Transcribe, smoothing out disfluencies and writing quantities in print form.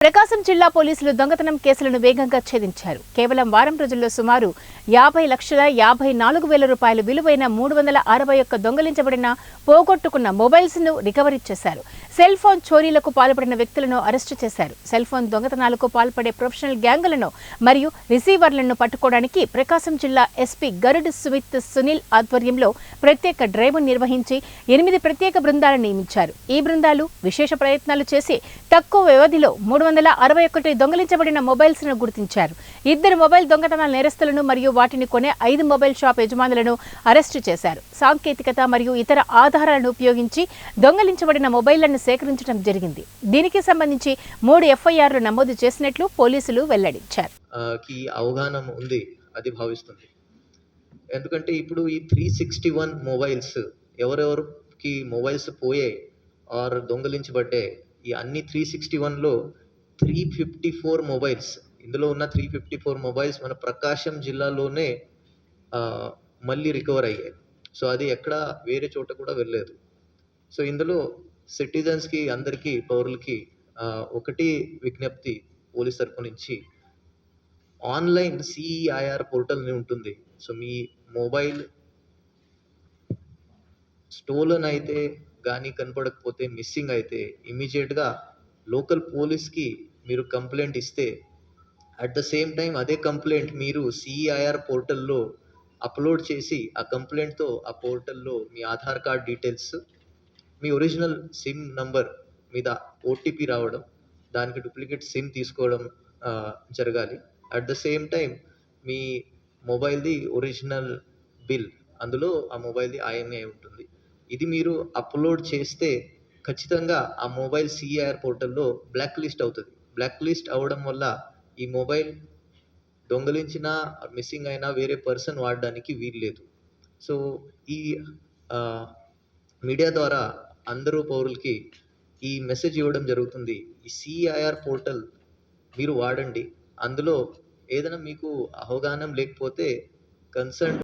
ప్రకాశం జిల్లా పోలీసులు దొంగతనం కేసులను వేగంగా ఛేదించారు. కేవలం వారం రోజుల్లో సుమారు 50,54,000 రూపాయల విలువైన 361 దొంగలించబడిన పోగొట్టుకున్న మొబైల్స్ ను రికవరీ చేశారు. సెల్ ఫోన్ చోరీలకు పాల్పడిన వ్యక్తులను అరెస్టు చేశారు. సెల్ ఫోన్ దొంగతనాలకు పాల్పడే ప్రొఫెషనల్ గ్యాంగులను మరియు రిసీవర్లను పట్టుకోవడానికి ప్రకాశం జిల్లా ఎస్పీ గరుడ్ సుమిత్ సునీల్ ఆధ్వర్యంలో ప్రత్యేక డ్రైవ్ నిర్వహించి 8 ప్రత్యేక బృందాలను నియమించారు. ఈ బృందాలు విశేష ప్రయత్నాలు చేసి తక్కువ వ్యవధిలో 361 దొంగలించబడిన మొబైల్స్ ను గుర్తించారు. 2 మొబైల్ దొంగతనాల నేరస్తులను మరియు వాటిని కొనే 5 మొబైల్ షాప్ యజమానులను అరెస్టు చేశారు. సాంకేతికత మరియు ఇతర ఆధారాలను ఉపయోగించి దొంగలించబడిన మొబైళ్లను సేకరించడం జరిగింది. దీనికి సంబంధించి 3 ఎఫ్ఐఆర్లు నమోదు చేసినట్లు పోలీసులు వెల్లడించారు. అవగాహన ఉంది అది భావిస్తుంది. ఎందుకంటే ఇప్పుడు ఈ 361 మొబైల్స్ ఎవరెవరికి మొబైల్స్ పోయే ఆర్ దొంగలించబడ్డే ఈ అన్ని 361లో 354 మొబైల్స్, ఇందులో ఉన్న 354 మొబైల్స్ మన ప్రకాశం జిల్లాలోనే మళ్ళీ రికవర్ అయ్యాయి. సో అది ఎక్కడ వేరే చోట కూడా వెళ్ళలేదు. సో ఇందులో సిటిజన్స్కి అందరికీ పౌరులకి ఒకటి విజ్ఞప్తి పోలీస్ తరపు నుంచి, ఆన్లైన్ సిఈఐఆర్ పోర్టల్ ఉంటుంది. సో మీ మొబైల్ స్టోలన్ అయితే కానీ కనపడకపోతే, మిస్సింగ్ అయితే ఇమీడియట్గా లోకల్ పోలీస్కి మీరు కంప్లైంట్ ఇస్తే అట్ ద సేమ్ టైం అదే కంప్లైంట్ మీరు సిఈఐఆర్ పోర్టల్లో అప్లోడ్ చేసి ఆ కంప్లైంట్తో ఆ పోర్టల్లో మీ ఆధార్ కార్డ్ డీటెయిల్స్, మీ ఒరిజినల్ సిమ్ నంబర్ మీద ఓటీపీ రావడం, దానికి డూప్లికేట్ సిమ్ తీసుకోవడం జరగాలి. అట్ ద సేమ్ టైం మీ మొబైల్ది ఒరిజినల్ బిల్, అందులో ఆ మొబైల్ది ఐఎంఈఐ ఉంటుంది. ఇది మీరు అప్లోడ్ చేస్తే ఖచ్చితంగా ఆ మొబైల్ సిఈఐఆర్ పోర్టల్లో బ్లాక్ లిస్ట్ అవుతుంది. బ్లాక్ లిస్ట్ అవ్వడం వల్ల ఈ మొబైల్ దొంగలించిన మిస్సింగ్ అయినా వేరే పర్సన్ వాడడానికి వీల్లేదు. సో ఈ మీడియా ద్వారా అందరూ పౌరులకి ఈ మెసేజ్ ఇవ్వడం జరుగుతుంది. ఈ సిఈఐఆర్ పోర్టల్ మీరు వాడండి. అందులో ఏదైనా మీకు అవగాహన లేకపోతే కన్సర్న్